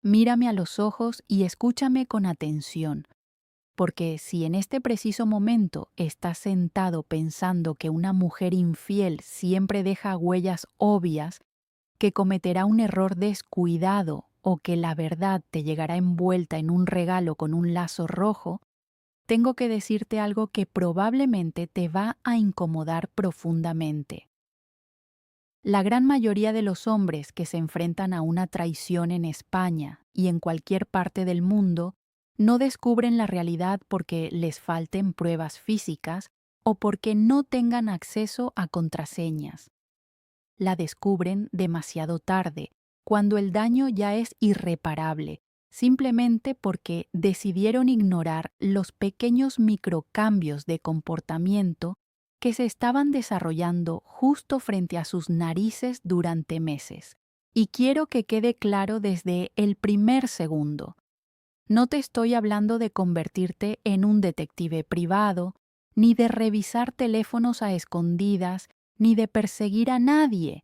Mírame a los ojos y escúchame con atención, porque si en este preciso momento estás sentado pensando que una mujer infiel siempre deja huellas obvias, que cometerá un error descuidado o que la verdad te llegará envuelta en un regalo con un lazo rojo, tengo que decirte algo que probablemente te va a incomodar profundamente. La gran mayoría de los hombres que se enfrentan a una traición en España y en cualquier parte del mundo no descubren la realidad porque les falten pruebas físicas o porque no tengan acceso a contraseñas. La descubren demasiado tarde, cuando el daño ya es irreparable, simplemente porque decidieron ignorar los pequeños microcambios de comportamiento que se estaban desarrollando justo frente a sus narices durante meses. Y quiero que quede claro desde el primer segundo. No te estoy hablando de convertirte en un detective privado, ni de revisar teléfonos a escondidas, ni de perseguir a nadie,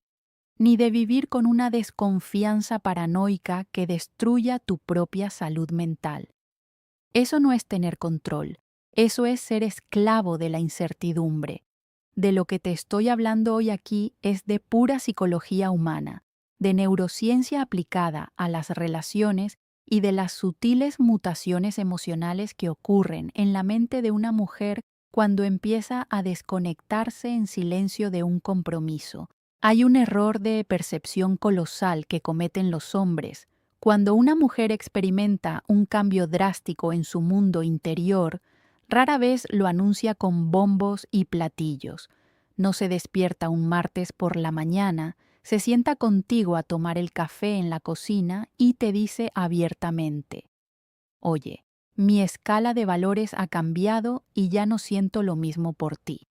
ni de vivir con una desconfianza paranoica que destruya tu propia salud mental. Eso no es tener control, eso es ser esclavo de la incertidumbre. De lo que te estoy hablando hoy aquí es de pura psicología humana, de neurociencia aplicada a las relaciones y de las sutiles mutaciones emocionales que ocurren en la mente de una mujer cuando empieza a desconectarse en silencio de un compromiso. Hay un error de percepción colosal que cometen los hombres. Cuando una mujer experimenta un cambio drástico en su mundo interior, rara vez lo anuncia con bombos y platillos. No se despierta un martes por la mañana, se sienta contigo a tomar el café en la cocina y te dice abiertamente: oye, mi escala de valores ha cambiado y ya no siento lo mismo por ti.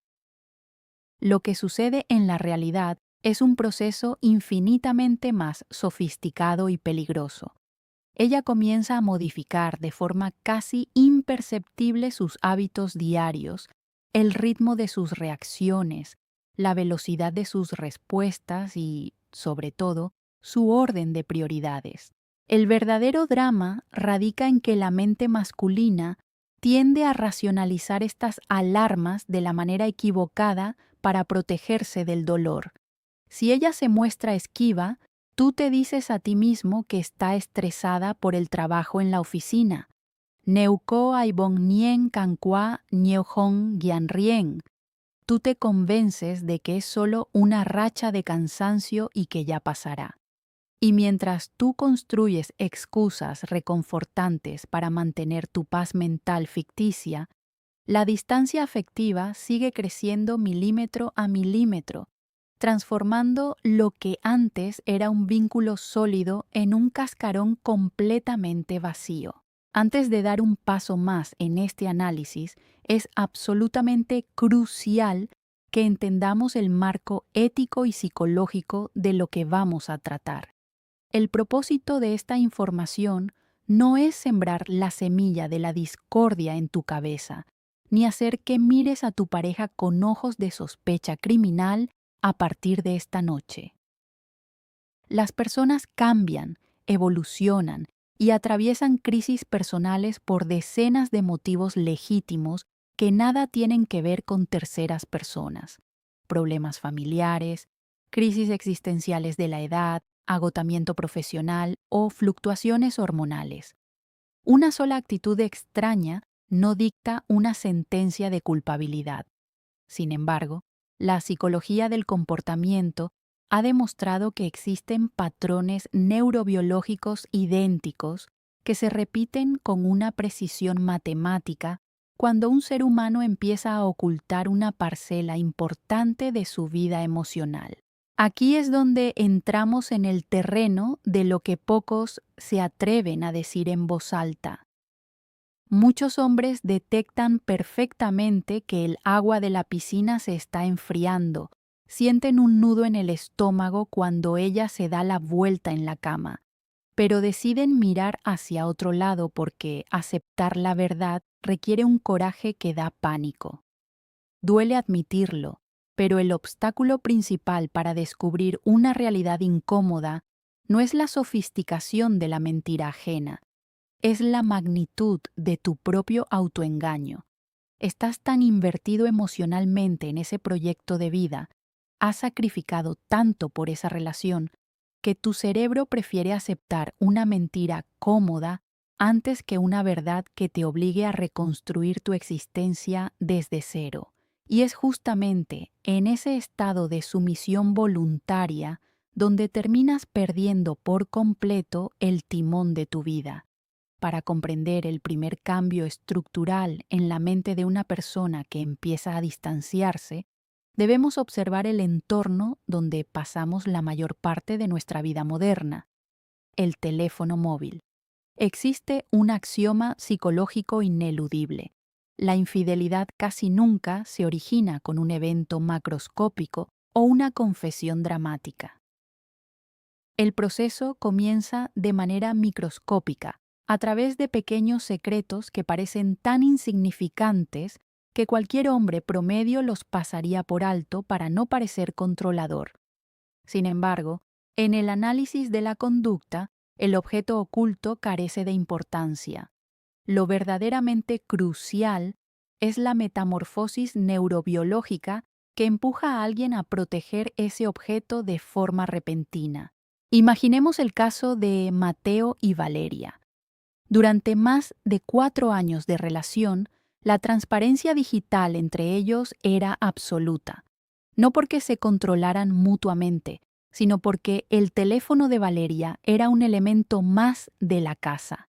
Lo que sucede en la realidad es un proceso infinitamente más sofisticado y peligroso. Ella comienza a modificar de forma casi imperceptible sus hábitos diarios, el ritmo de sus reacciones, la velocidad de sus respuestas y, sobre todo, su orden de prioridades. El verdadero drama radica en que la mente masculina tiende a racionalizar estas alarmas de la manera equivocada para protegerse del dolor. Si ella se muestra esquiva, tú te dices a ti mismo que está estresada por el trabajo en la oficina. Neuko aibong nien kankwa niehong gianrien. Tú te convences de que es solo una racha de cansancio y que ya pasará. Y mientras tú construyes excusas reconfortantes para mantener tu paz mental ficticia, la distancia afectiva sigue creciendo milímetro a milímetro, transformando lo que antes era un vínculo sólido en un cascarón completamente vacío. Antes de dar un paso más en este análisis, es absolutamente crucial que entendamos el marco ético y psicológico de lo que vamos a tratar. El propósito de esta información no es sembrar la semilla de la discordia en tu cabeza, ni hacer que mires a tu pareja con ojos de sospecha criminal a partir de esta noche. Las personas cambian, evolucionan y atraviesan crisis personales por decenas de motivos legítimos que nada tienen que ver con terceras personas. Problemas familiares, crisis existenciales de la edad, agotamiento profesional o fluctuaciones hormonales. Una sola actitud extraña no dicta una sentencia de culpabilidad. Sin embargo, la psicología del comportamiento ha demostrado que existen patrones neurobiológicos idénticos que se repiten con una precisión matemática cuando un ser humano empieza a ocultar una parcela importante de su vida emocional. Aquí es donde entramos en el terreno de lo que pocos se atreven a decir en voz alta. Muchos hombres detectan perfectamente que el agua de la piscina se está enfriando, sienten un nudo en el estómago cuando ella se da la vuelta en la cama, pero deciden mirar hacia otro lado porque aceptar la verdad requiere un coraje que da pánico. Duele admitirlo, pero el obstáculo principal para descubrir una realidad incómoda no es la sofisticación de la mentira ajena, es la magnitud de tu propio autoengaño. Estás tan invertido emocionalmente en ese proyecto de vida, has sacrificado tanto por esa relación, que tu cerebro prefiere aceptar una mentira cómoda antes que una verdad que te obligue a reconstruir tu existencia desde cero. Y es justamente en ese estado de sumisión voluntaria donde terminas perdiendo por completo el timón de tu vida. Para comprender el primer cambio estructural en la mente de una persona que empieza a distanciarse, debemos observar el entorno donde pasamos la mayor parte de nuestra vida moderna, el teléfono móvil. Existe un axioma psicológico ineludible. La infidelidad casi nunca se origina con un evento macroscópico o una confesión dramática. El proceso comienza de manera microscópica, a través de pequeños secretos que parecen tan insignificantes que cualquier hombre promedio los pasaría por alto para no parecer controlador. Sin embargo, en el análisis de la conducta, el objeto oculto carece de importancia. Lo verdaderamente crucial es la metamorfosis neurobiológica que empuja a alguien a proteger ese objeto de forma repentina. Imaginemos el caso de Mateo y Valeria. Durante más de 4 años de relación, la transparencia digital entre ellos era absoluta. No porque se controlaran mutuamente, sino porque el teléfono de Valeria era un elemento más de la casa.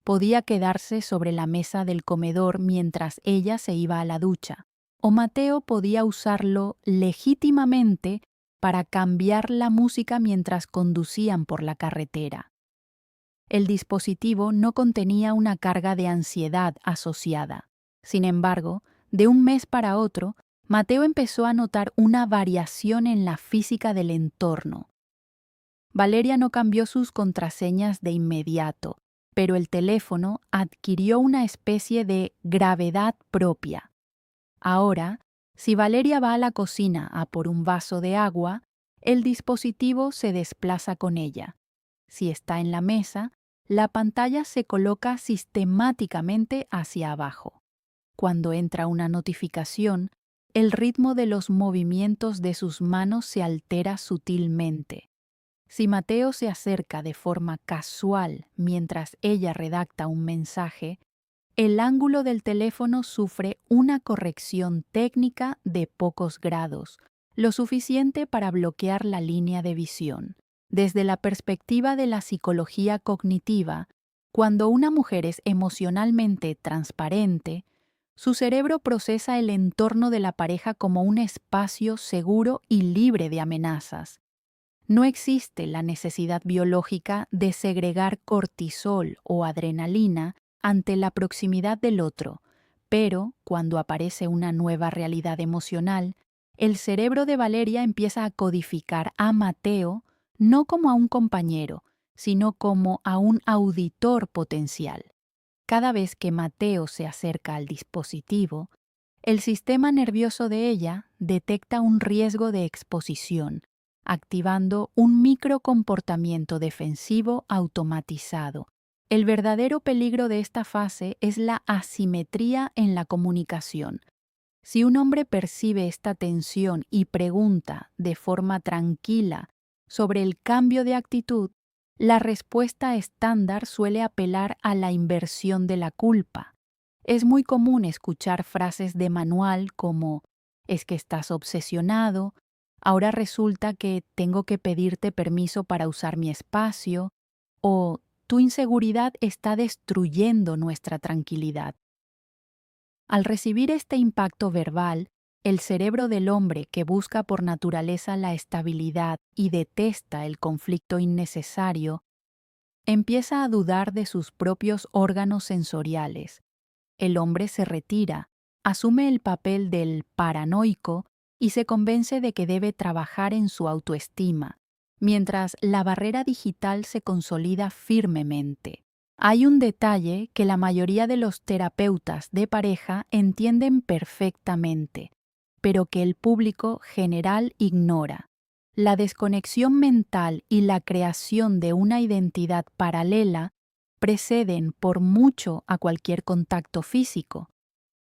Podía quedarse sobre la mesa del comedor mientras ella se iba a la ducha, o Mateo podía usarlo legítimamente para cambiar la música mientras conducían por la carretera. El dispositivo no contenía una carga de ansiedad asociada. Sin embargo, de un mes para otro, Mateo empezó a notar una variación en la física del entorno. Valeria no cambió sus contraseñas de inmediato, pero el teléfono adquirió una especie de gravedad propia. Ahora, si Valeria va a la cocina a por un vaso de agua, el dispositivo se desplaza con ella. Si está en la mesa, la pantalla se coloca sistemáticamente hacia abajo. Cuando entra una notificación, el ritmo de los movimientos de sus manos se altera sutilmente. Si Mateo se acerca de forma casual mientras ella redacta un mensaje, el ángulo del teléfono sufre una corrección técnica de pocos grados, lo suficiente para bloquear la línea de visión. Desde la perspectiva de la psicología cognitiva, cuando una mujer es emocionalmente transparente, su cerebro procesa el entorno de la pareja como un espacio seguro y libre de amenazas. No existe la necesidad biológica de segregar cortisol o adrenalina ante la proximidad del otro, pero cuando aparece una nueva realidad emocional, el cerebro de Valeria empieza a codificar a Mateo no como a un compañero, sino como a un auditor potencial. Cada vez que Mateo se acerca al dispositivo, el sistema nervioso de ella detecta un riesgo de exposición, activando un microcomportamiento defensivo automatizado. El verdadero peligro de esta fase es la asimetría en la comunicación. Si un hombre percibe esta tensión y pregunta de forma tranquila sobre el cambio de actitud, la respuesta estándar suele apelar a la inversión de la culpa. Es muy común escuchar frases de manual como «es que estás obsesionado», «ahora resulta que tengo que pedirte permiso para usar mi espacio» o «tu inseguridad está destruyendo nuestra tranquilidad». Al recibir este impacto verbal, el cerebro del hombre que busca por naturaleza la estabilidad y detesta el conflicto innecesario, empieza a dudar de sus propios órganos sensoriales. El hombre se retira, asume el papel del paranoico y se convence de que debe trabajar en su autoestima, mientras la barrera digital se consolida firmemente. Hay un detalle que la mayoría de los terapeutas de pareja entienden perfectamente, pero que el público general ignora. La desconexión mental y la creación de una identidad paralela preceden por mucho a cualquier contacto físico.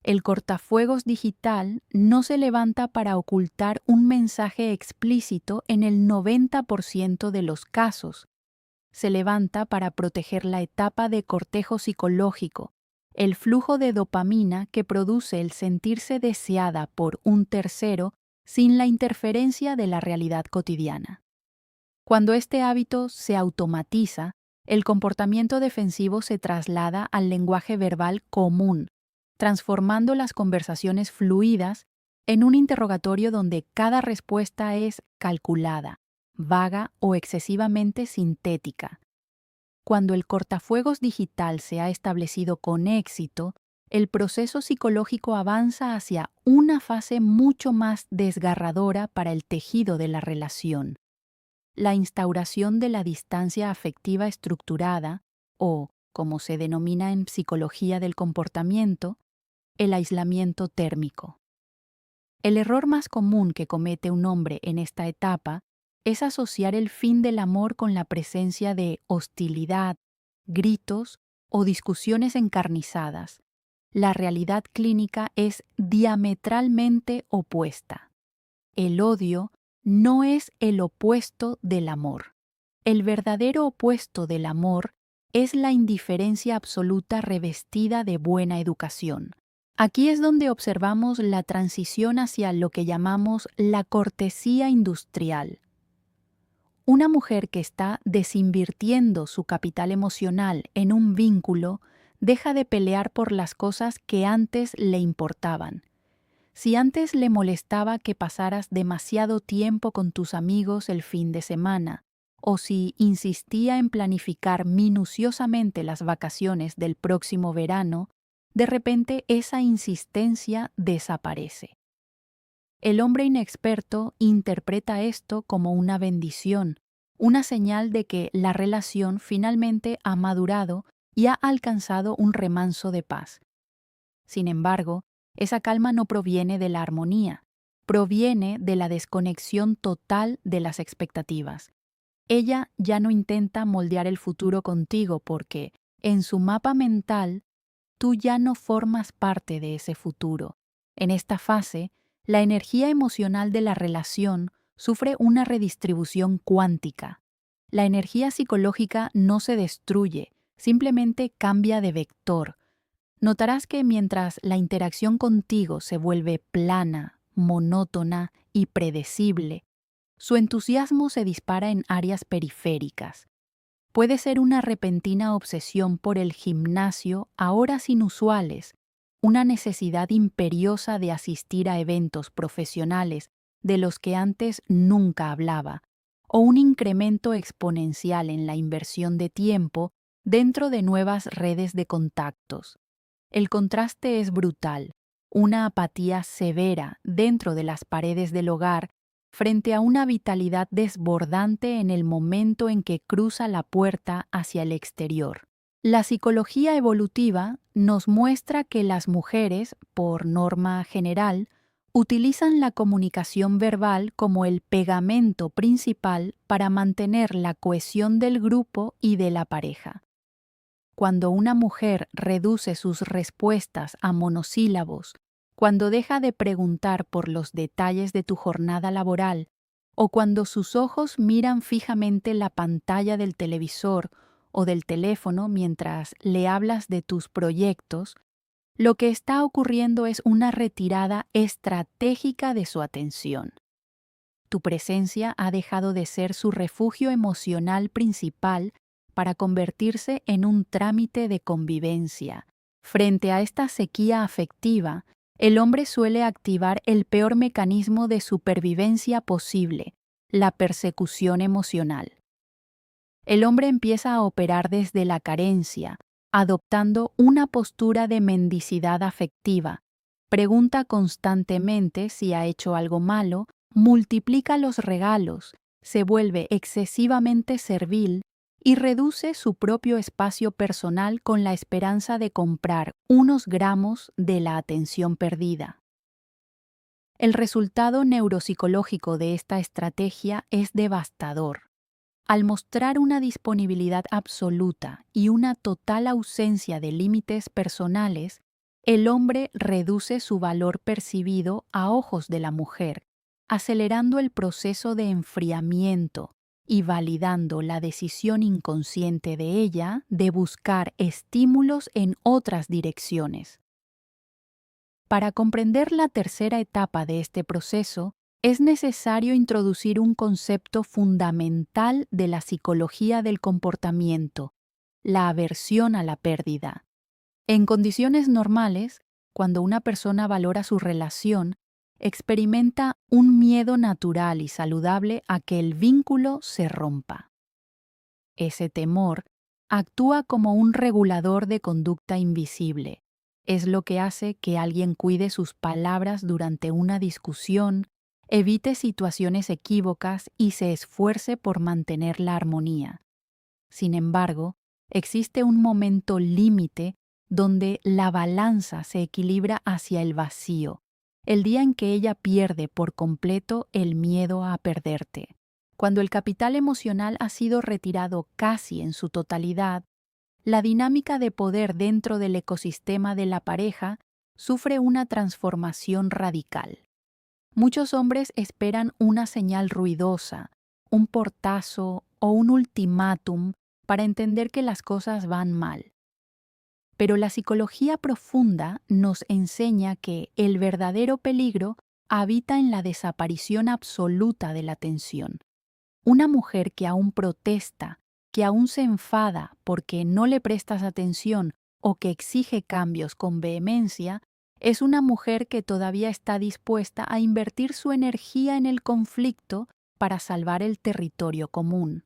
El cortafuegos digital no se levanta para ocultar un mensaje explícito en el 90% de los casos. Se levanta para proteger la etapa de cortejo psicológico, el flujo de dopamina que produce el sentirse deseada por un tercero sin la interferencia de la realidad cotidiana. Cuando este hábito se automatiza, el comportamiento defensivo se traslada al lenguaje verbal común, transformando las conversaciones fluidas en un interrogatorio donde cada respuesta es calculada, vaga o excesivamente sintética. Cuando el cortafuegos digital se ha establecido con éxito, el proceso psicológico avanza hacia una fase mucho más desgarradora para el tejido de la relación: la instauración de la distancia afectiva estructurada, o, como se denomina en psicología del comportamiento, el aislamiento térmico. El error más común que comete un hombre en esta etapa es asociar el fin del amor con la presencia de hostilidad, gritos o discusiones encarnizadas. La realidad clínica es diametralmente opuesta. El odio no es el opuesto del amor. El verdadero opuesto del amor es la indiferencia absoluta revestida de buena educación. Aquí es donde observamos la transición hacia lo que llamamos la cortesía industrial. Una mujer que está desinvirtiendo su capital emocional en un vínculo deja de pelear por las cosas que antes le importaban. Si antes le molestaba que pasaras demasiado tiempo con tus amigos el fin de semana, o si insistía en planificar minuciosamente las vacaciones del próximo verano, de repente esa insistencia desaparece. El hombre inexperto interpreta esto como una bendición, una señal de que la relación finalmente ha madurado y ha alcanzado un remanso de paz. Sin embargo, esa calma no proviene de la armonía, proviene de la desconexión total de las expectativas. Ella ya no intenta moldear el futuro contigo porque, en su mapa mental, tú ya no formas parte de ese futuro. En esta fase, la energía emocional de la relación sufre una redistribución cuántica. La energía psicológica no se destruye, simplemente cambia de vector. Notarás que mientras la interacción contigo se vuelve plana, monótona y predecible, su entusiasmo se dispara en áreas periféricas. Puede ser una repentina obsesión por el gimnasio a horas inusuales, una necesidad imperiosa de asistir a eventos profesionales de los que antes nunca hablaba, o un incremento exponencial en la inversión de tiempo dentro de nuevas redes de contactos. El contraste es brutal, una apatía severa dentro de las paredes del hogar frente a una vitalidad desbordante en el momento en que cruza la puerta hacia el exterior. La psicología evolutiva nos muestra que las mujeres, por norma general, utilizan la comunicación verbal como el pegamento principal para mantener la cohesión del grupo y de la pareja. Cuando una mujer reduce sus respuestas a monosílabos, cuando deja de preguntar por los detalles de tu jornada laboral, o cuando sus ojos miran fijamente la pantalla del televisor o del teléfono mientras le hablas de tus proyectos, lo que está ocurriendo es una retirada estratégica de su atención. Tu presencia ha dejado de ser su refugio emocional principal para convertirse en un trámite de convivencia. Frente a esta sequía afectiva, el hombre suele activar el peor mecanismo de supervivencia posible, la persecución emocional. El hombre empieza a operar desde la carencia, adoptando una postura de mendicidad afectiva. Pregunta constantemente si ha hecho algo malo, multiplica los regalos, se vuelve excesivamente servil y reduce su propio espacio personal con la esperanza de comprar unos gramos de la atención perdida. El resultado neuropsicológico de esta estrategia es devastador. Al mostrar una disponibilidad absoluta y una total ausencia de límites personales, el hombre reduce su valor percibido a ojos de la mujer, acelerando el proceso de enfriamiento y validando la decisión inconsciente de ella de buscar estímulos en otras direcciones. Para comprender la tercera etapa de este proceso, es necesario introducir un concepto fundamental de la psicología del comportamiento, la aversión a la pérdida. En condiciones normales, cuando una persona valora su relación, experimenta un miedo natural y saludable a que el vínculo se rompa. Ese temor actúa como un regulador de conducta invisible. Es lo que hace que alguien cuide sus palabras durante una discusión, evite situaciones equívocas y se esfuerce por mantener la armonía. Sin embargo, existe un momento límite donde la balanza se equilibra hacia el vacío, el día en que ella pierde por completo el miedo a perderte. Cuando el capital emocional ha sido retirado casi en su totalidad, la dinámica de poder dentro del ecosistema de la pareja sufre una transformación radical. Muchos hombres esperan una señal ruidosa, un portazo o un ultimátum para entender que las cosas van mal. Pero la psicología profunda nos enseña que el verdadero peligro habita en la desaparición absoluta de la tensión. Una mujer que aún protesta, que aún se enfada porque no le prestas atención o que exige cambios con vehemencia, es una mujer que todavía está dispuesta a invertir su energía en el conflicto para salvar el territorio común.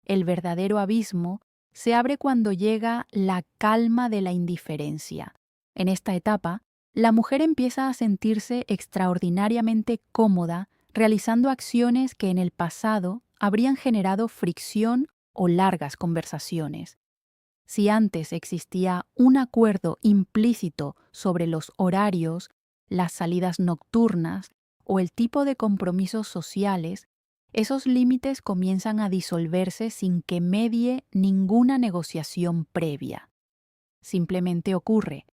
El verdadero abismo se abre cuando llega la calma de la indiferencia. En esta etapa, la mujer empieza a sentirse extraordinariamente cómoda realizando acciones que en el pasado habrían generado fricción o largas conversaciones. Si antes existía un acuerdo implícito sobre los horarios, las salidas nocturnas o el tipo de compromisos sociales, esos límites comienzan a disolverse sin que medie ninguna negociación previa. Simplemente ocurre.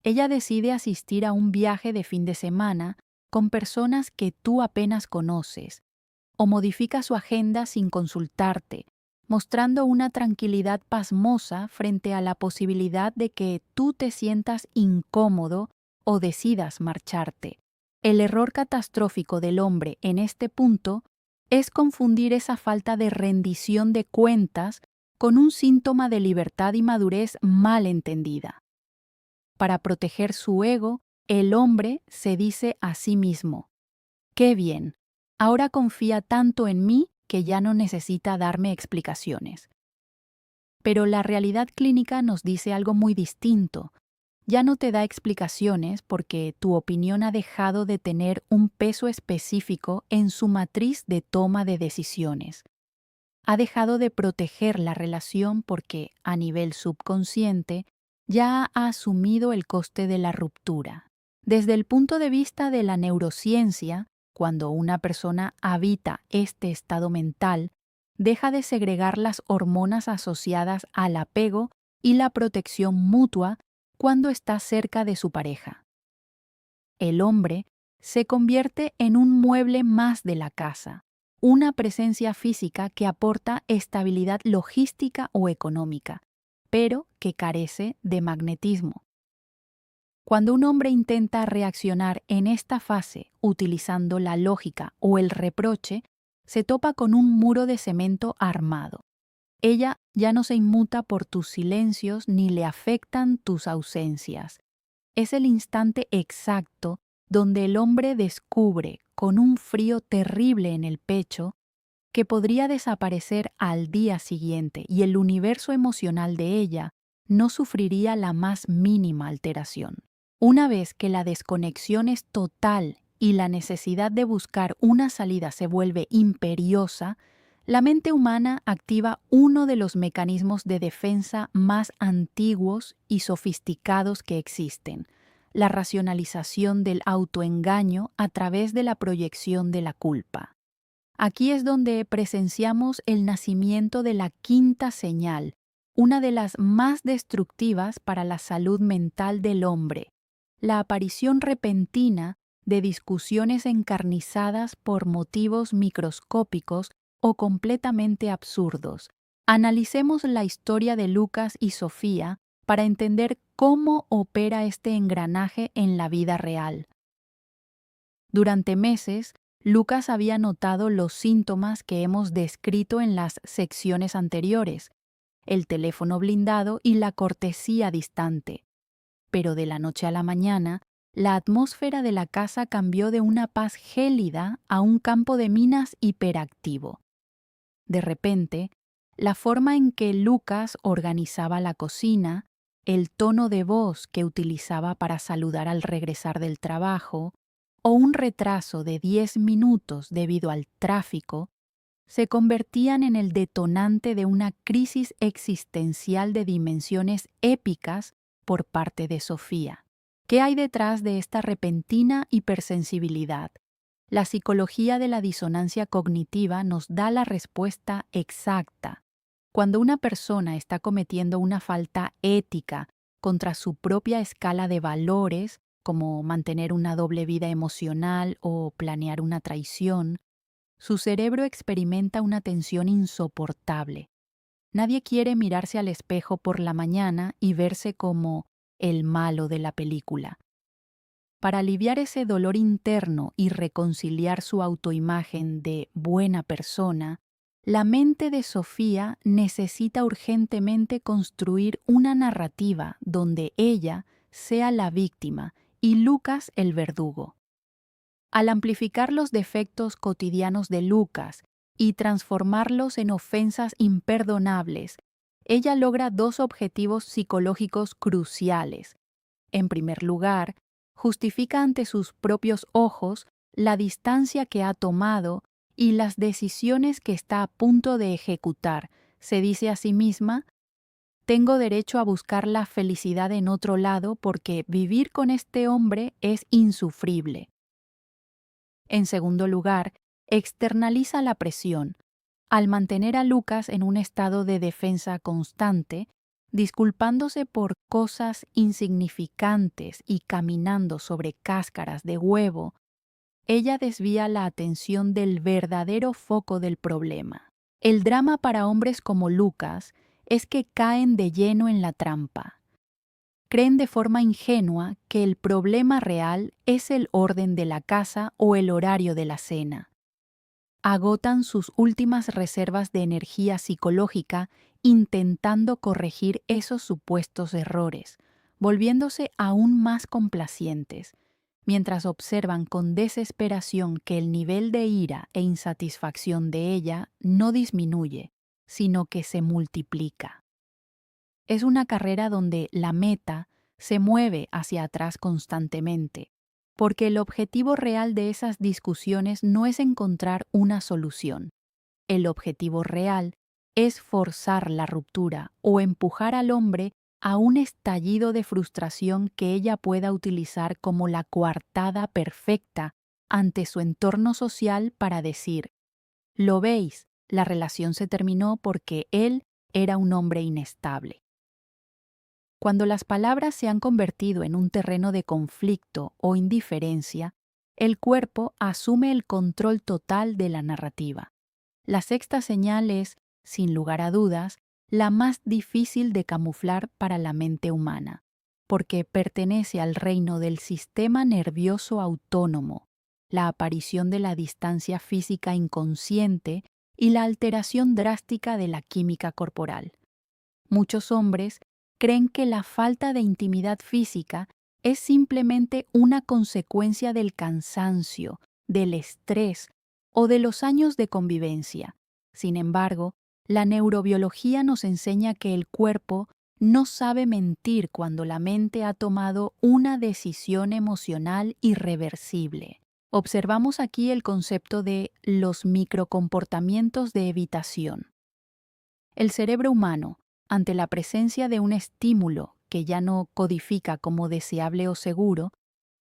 Ella decide asistir a un viaje de fin de semana con personas que tú apenas conoces, o modifica su agenda sin consultarte, mostrando una tranquilidad pasmosa frente a la posibilidad de que tú te sientas incómodo o decidas marcharte. El error catastrófico del hombre en este punto es confundir esa falta de rendición de cuentas con un síntoma de libertad y madurez mal entendida. Para proteger su ego, el hombre se dice a sí mismo: «Qué bien, ahora confía tanto en mí que ya no necesita darme explicaciones». Pero la realidad clínica nos dice algo muy distinto. Ya no te da explicaciones porque tu opinión ha dejado de tener un peso específico en su matriz de toma de decisiones. Ha dejado de proteger la relación porque, a nivel subconsciente, ya ha asumido el coste de la ruptura. Desde el punto de vista de la neurociencia, cuando una persona habita este estado mental, deja de segregar las hormonas asociadas al apego y la protección mutua cuando está cerca de su pareja. El hombre se convierte en un mueble más de la casa, una presencia física que aporta estabilidad logística o económica, pero que carece de magnetismo. Cuando un hombre intenta reaccionar en esta fase utilizando la lógica o el reproche, se topa con un muro de cemento armado. Ella ya no se inmuta por tus silencios ni le afectan tus ausencias. Es el instante exacto donde el hombre descubre, con un frío terrible en el pecho, que podría desaparecer al día siguiente y el universo emocional de ella no sufriría la más mínima alteración. Una vez que la desconexión es total y la necesidad de buscar una salida se vuelve imperiosa, la mente humana activa uno de los mecanismos de defensa más antiguos y sofisticados que existen, la racionalización del autoengaño a través de la proyección de la culpa. Aquí es donde presenciamos el nacimiento de la quinta señal, una de las más destructivas para la salud mental del hombre, la aparición repentina de discusiones encarnizadas por motivos microscópicos o completamente absurdos. Analicemos la historia de Lucas y Sofía para entender cómo opera este engranaje en la vida real. Durante meses, Lucas había notado los síntomas que hemos descrito en las secciones anteriores, el teléfono blindado y la cortesía distante. Pero de la noche a la mañana, la atmósfera de la casa cambió de una paz gélida a un campo de minas hiperactivo. De repente, la forma en que Lucas organizaba la cocina, el tono de voz que utilizaba para saludar al regresar del trabajo, o un retraso de 10 minutos debido al tráfico, se convertían en el detonante de una crisis existencial de dimensiones épicas por parte de Sofía. ¿Qué hay detrás de esta repentina hipersensibilidad? La psicología de la disonancia cognitiva nos da la respuesta exacta. Cuando una persona está cometiendo una falta ética contra su propia escala de valores, como mantener una doble vida emocional o planear una traición, su cerebro experimenta una tensión insoportable. Nadie quiere mirarse al espejo por la mañana y verse como el malo de la película. Para aliviar ese dolor interno y reconciliar su autoimagen de buena persona, la mente de Sofía necesita urgentemente construir una narrativa donde ella sea la víctima y Lucas el verdugo. Al amplificar los defectos cotidianos de Lucas y transformarlos en ofensas imperdonables, ella logra dos objetivos psicológicos cruciales. En primer lugar, justifica ante sus propios ojos la distancia que ha tomado y las decisiones que está a punto de ejecutar. Se dice a sí misma: tengo derecho a buscar la felicidad en otro lado porque vivir con este hombre es insufrible. En segundo lugar, externaliza la presión. Al mantener a Lucas en un estado de defensa constante, disculpándose por cosas insignificantes y caminando sobre cáscaras de huevo, ella desvía la atención del verdadero foco del problema. El drama para hombres como Lucas es que caen de lleno en la trampa. Creen de forma ingenua que el problema real es el orden de la casa o el horario de la cena. Agotan sus últimas reservas de energía psicológica intentando corregir esos supuestos errores, volviéndose aún más complacientes, mientras observan con desesperación que el nivel de ira e insatisfacción de ella no disminuye, sino que se multiplica. Es una carrera donde la meta se mueve hacia atrás constantemente, porque el objetivo real de esas discusiones no es encontrar una solución. El objetivo real es forzar la ruptura o empujar al hombre a un estallido de frustración que ella pueda utilizar como la coartada perfecta ante su entorno social para decir: «Lo veis, la relación se terminó porque él era un hombre inestable». Cuando las palabras se han convertido en un terreno de conflicto o indiferencia, el cuerpo asume el control total de la narrativa. La sexta señal es, sin lugar a dudas, la más difícil de camuflar para la mente humana, porque pertenece al reino del sistema nervioso autónomo, la aparición de la distancia física inconsciente y la alteración drástica de la química corporal. Muchos hombres creen que la falta de intimidad física es simplemente una consecuencia del cansancio, del estrés o de los años de convivencia. Sin embargo, la neurobiología nos enseña que el cuerpo no sabe mentir cuando la mente ha tomado una decisión emocional irreversible. Observamos aquí el concepto de los microcomportamientos de evitación. El cerebro humano, ante la presencia de un estímulo que ya no codifica como deseable o seguro,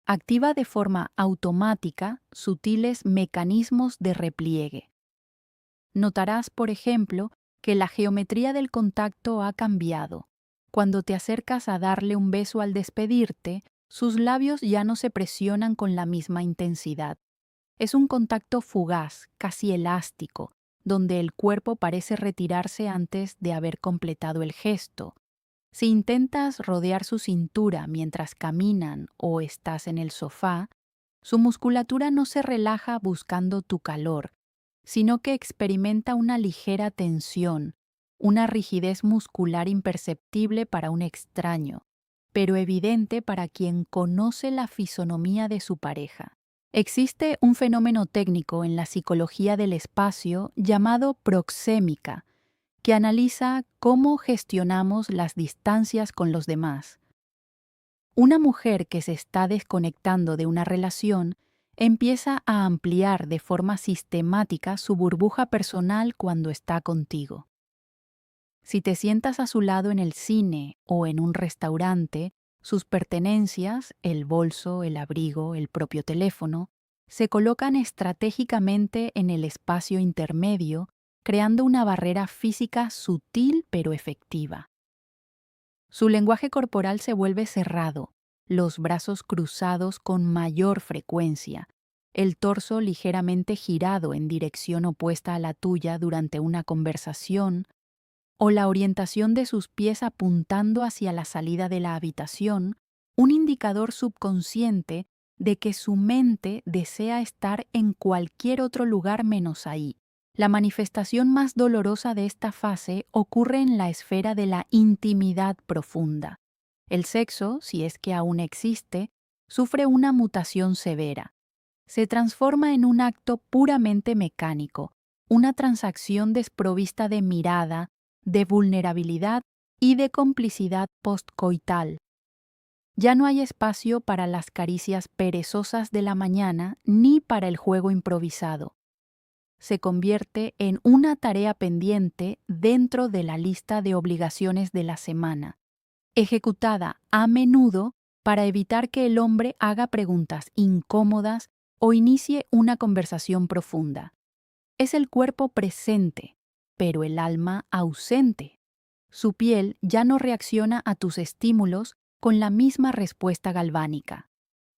activa de forma automática sutiles mecanismos de repliegue. Notarás, por ejemplo, que la geometría del contacto ha cambiado. Cuando te acercas a darle un beso al despedirte, sus labios ya no se presionan con la misma intensidad. Es un contacto fugaz, casi elástico, donde el cuerpo parece retirarse antes de haber completado el gesto. Si intentas rodear su cintura mientras caminan o estás en el sofá, su musculatura no se relaja buscando tu calor, sino que experimenta una ligera tensión, una rigidez muscular imperceptible para un extraño, pero evidente para quien conoce la fisonomía de su pareja. Existe un fenómeno técnico en la psicología del espacio llamado proxémica, que analiza cómo gestionamos las distancias con los demás. Una mujer que se está desconectando de una relación empieza a ampliar de forma sistemática su burbuja personal cuando está contigo. Si te sientas a su lado en el cine o en un restaurante, sus pertenencias, el bolso, el abrigo, el propio teléfono, se colocan estratégicamente en el espacio intermedio, creando una barrera física sutil pero efectiva. Su lenguaje corporal se vuelve cerrado, los brazos cruzados con mayor frecuencia, el torso ligeramente girado en dirección opuesta a la tuya durante una conversación, o la orientación de sus pies apuntando hacia la salida de la habitación, un indicador subconsciente de que su mente desea estar en cualquier otro lugar menos ahí. La manifestación más dolorosa de esta fase ocurre en la esfera de la intimidad profunda. El sexo, si es que aún existe, sufre una mutación severa. Se transforma en un acto puramente mecánico, una transacción desprovista de mirada, de vulnerabilidad y de complicidad postcoital. Ya no hay espacio para las caricias perezosas de la mañana ni para el juego improvisado. Se convierte en una tarea pendiente dentro de la lista de obligaciones de la semana, ejecutada a menudo para evitar que el hombre haga preguntas incómodas o inicie una conversación profunda. Es el cuerpo presente, pero el alma ausente. Su piel ya no reacciona a tus estímulos con la misma respuesta galvánica.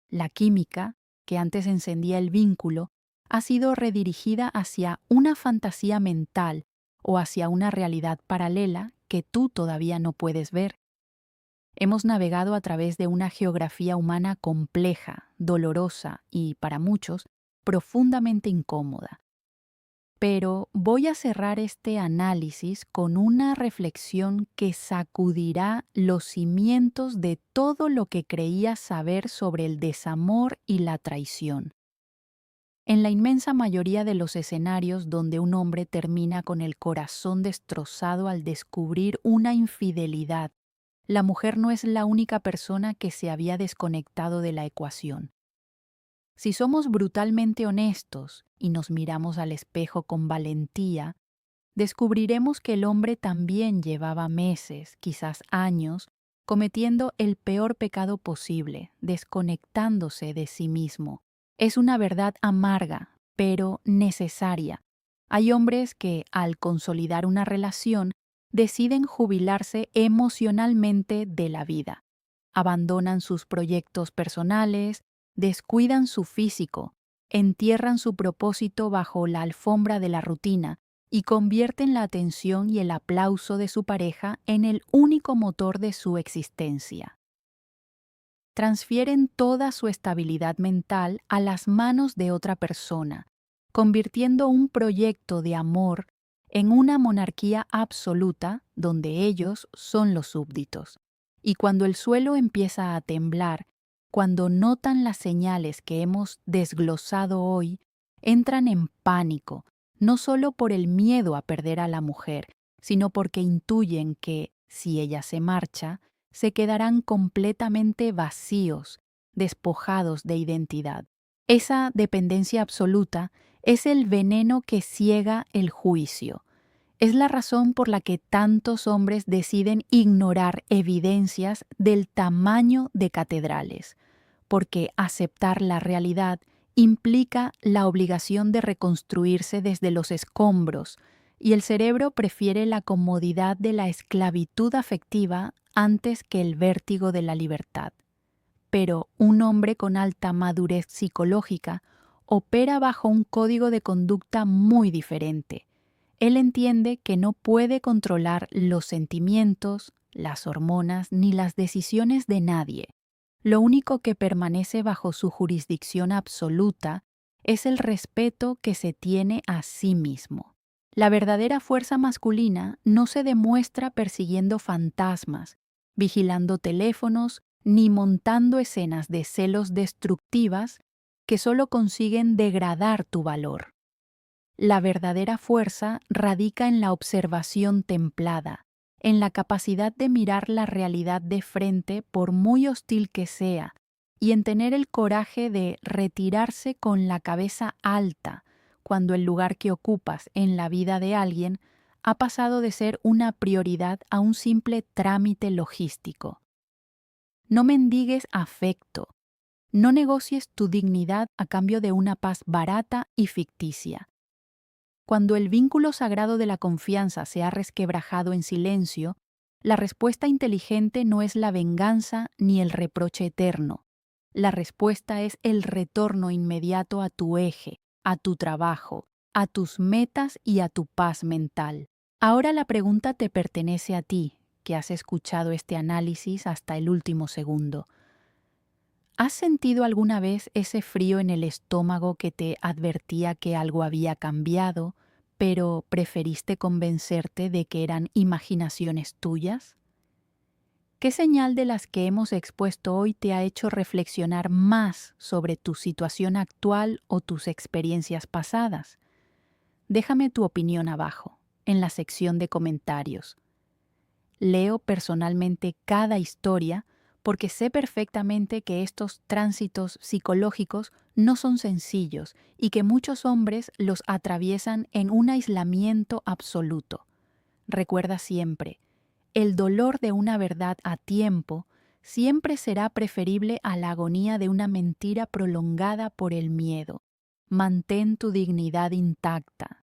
La química, que antes encendía el vínculo, ha sido redirigida hacia una fantasía mental o hacia una realidad paralela que tú todavía no puedes ver. Hemos navegado a través de una geografía humana compleja, dolorosa y, para muchos, profundamente incómoda. Pero voy a cerrar este análisis con una reflexión que sacudirá los cimientos de todo lo que creías saber sobre el desamor y la traición. En la inmensa mayoría de los escenarios donde un hombre termina con el corazón destrozado al descubrir una infidelidad, la mujer no es la única persona que se había desconectado de la ecuación. Si somos brutalmente honestos y nos miramos al espejo con valentía, descubriremos que el hombre también llevaba meses, quizás años, cometiendo el peor pecado posible, desconectándose de sí mismo. Es una verdad amarga, pero necesaria. Hay hombres que, al consolidar una relación, deciden jubilarse emocionalmente de la vida. Abandonan sus proyectos personales, descuidan su físico, entierran su propósito bajo la alfombra de la rutina y convierten la atención y el aplauso de su pareja en el único motor de su existencia. Transfieren toda su estabilidad mental a las manos de otra persona, convirtiendo un proyecto de amor en una monarquía absoluta donde ellos son los súbditos. Y cuando el suelo empieza a temblar, cuando notan las señales que hemos desglosado hoy, entran en pánico, no solo por el miedo a perder a la mujer, sino porque intuyen que, si ella se marcha, se quedarán completamente vacíos, despojados de identidad. Esa dependencia absoluta es el veneno que ciega el juicio. Es la razón por la que tantos hombres deciden ignorar evidencias del tamaño de catedrales, porque aceptar la realidad implica la obligación de reconstruirse desde los escombros, y el cerebro prefiere la comodidad de la esclavitud afectiva antes que el vértigo de la libertad. Pero un hombre con alta madurez psicológica opera bajo un código de conducta muy diferente. Él entiende que no puede controlar los sentimientos, las hormonas ni las decisiones de nadie. Lo único que permanece bajo su jurisdicción absoluta es el respeto que se tiene a sí mismo. La verdadera fuerza masculina no se demuestra persiguiendo fantasmas, vigilando teléfonos, ni montando escenas de celos destructivas que solo consiguen degradar tu valor. La verdadera fuerza radica en la observación templada, en la capacidad de mirar la realidad de frente por muy hostil que sea, y en tener el coraje de retirarse con la cabeza alta cuando el lugar que ocupas en la vida de alguien ha pasado de ser una prioridad a un simple trámite logístico. No mendigues afecto, no negocies tu dignidad a cambio de una paz barata y ficticia. Cuando el vínculo sagrado de la confianza se ha resquebrajado en silencio, la respuesta inteligente no es la venganza ni el reproche eterno. La respuesta es el retorno inmediato a tu eje, a tu trabajo, a tus metas y a tu paz mental. Ahora la pregunta te pertenece a ti, que has escuchado este análisis hasta el último segundo. ¿Has sentido alguna vez ese frío en el estómago que te advertía que algo había cambiado, pero preferiste convencerte de que eran imaginaciones tuyas? ¿Qué señal de las que hemos expuesto hoy te ha hecho reflexionar más sobre tu situación actual o tus experiencias pasadas? Déjame tu opinión abajo, en la sección de comentarios. Leo personalmente cada historia porque sé perfectamente que estos tránsitos psicológicos no son sencillos y que muchos hombres los atraviesan en un aislamiento absoluto. Recuerda siempre, el dolor de una verdad a tiempo siempre será preferible a la agonía de una mentira prolongada por el miedo. Mantén tu dignidad intacta.